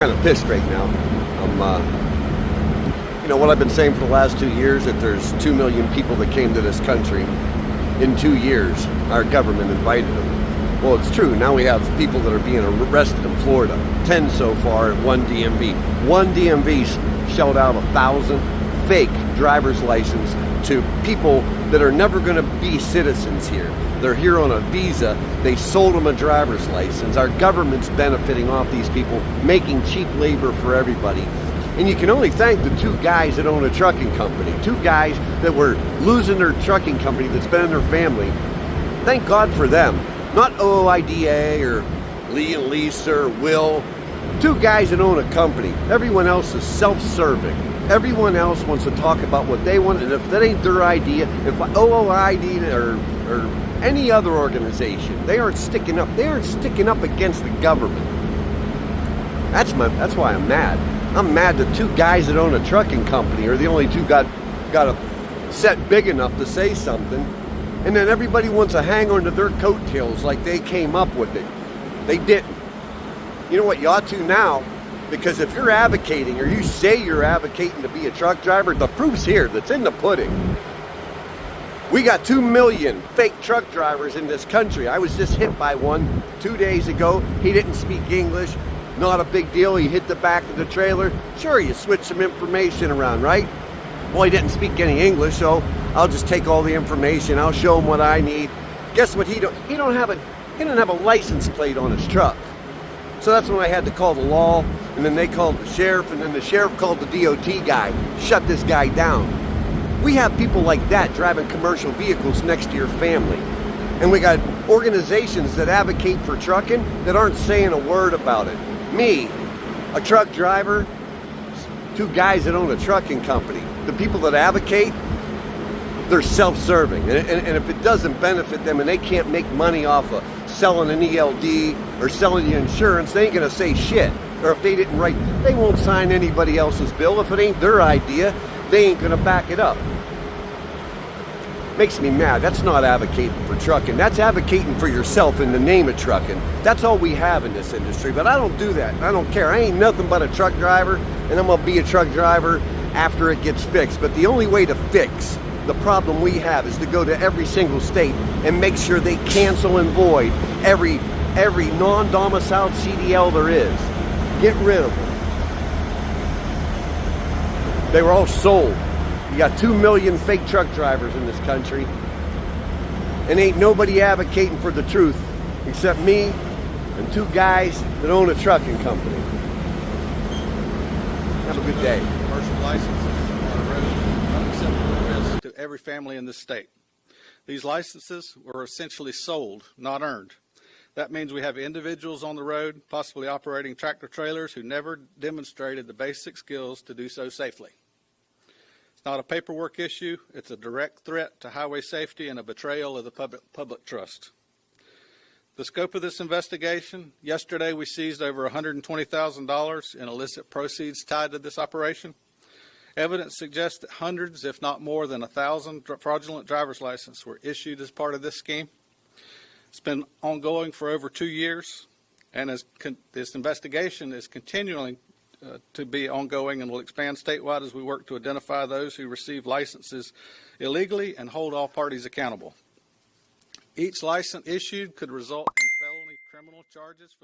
Kind of pissed right now. What I've been saying for the last 2 years, that there's 2 million people that came to this country in 2 years. Our government invited them. Well, it's true. Now we have people that are being arrested in Florida. 10 so far at one DMV. One DMV shelled out 1,000 fake driver's license to people that are never going to be citizens here. They're here on a visa. They sold them a driver's license. Our government's benefiting off these people, making cheap labor for everybody. And you can only thank the 2 guys that own a trucking company. 2 guys that were losing their trucking company that's been in their family. Thank God for them. Not OOIDA or Lee and Lisa or Will. 2 guys that own a company. Everyone else is self-serving. Everyone else wants to talk about what they want, and if that ain't their idea, if OOID or any other organization, they aren't sticking up. They aren't sticking up against the government. That's why I'm mad. I'm mad that 2 guys that own a trucking company are the only 2 got a set big enough to say something, and then everybody wants to hang on to their coattails like they came up with it. They didn't. You know what? You ought to now. Because if you're advocating, or you say you're advocating to be a truck driver, the proof's here, that's in the pudding. We got 2 million fake truck drivers in this country. I was just hit by one 2 days ago. He didn't speak English, not a big deal. He hit the back of the trailer. Sure, you switch some information around, right? Well, he didn't speak any English, so I'll just take all the information. I'll show him what I need. Guess what? He don't have a license plate on his truck. So that's when I had to call the law, and then they called the sheriff, and then the sheriff called the DOT guy. Shut this guy down. We have people like that driving commercial vehicles next to your family. And we got organizations that advocate for trucking that aren't saying a word about it. Me, a truck driver, 2 guys that own a trucking company. The people that advocate, they're self-serving. And if it doesn't benefit them and they can't make money off of selling an ELD or selling you insurance, they ain't gonna say shit. Or if they didn't write, they won't sign anybody else's bill. If it ain't their idea, they ain't gonna back it up. Makes me mad. That's not advocating for trucking. That's advocating for yourself in the name of trucking. That's all we have in this industry, but I don't do that. I don't care. I ain't nothing but a truck driver, and I'm gonna be a truck driver after it gets fixed. But the only way to fix the problem we have is to go to every single state and make sure they cancel and void every non-domiciled CDL there is. Get rid of them. They were all sold. You got 2 million fake truck drivers in this country, and ain't nobody advocating for the truth except me and 2 guys that own a trucking company. Have a good day. Commercial licenses are an unacceptable risk to every family in this state. These licenses were essentially sold, not earned. That means we have individuals on the road, possibly operating tractor trailers, who never demonstrated the basic skills to do so safely. It's not a paperwork issue. It's a direct threat to highway safety and a betrayal of the public trust. The scope of this investigation: yesterday we seized over $120,000 in illicit proceeds tied to this operation. Evidence suggests that hundreds, if not more than 1,000 fraudulent driver's licenses were issued as part of this scheme. It's been ongoing for over 2 years, and this investigation is continuing to be ongoing and will expand statewide as we work to identify those who receive licenses illegally and hold all parties accountable. Each license issued could result in felony criminal charges for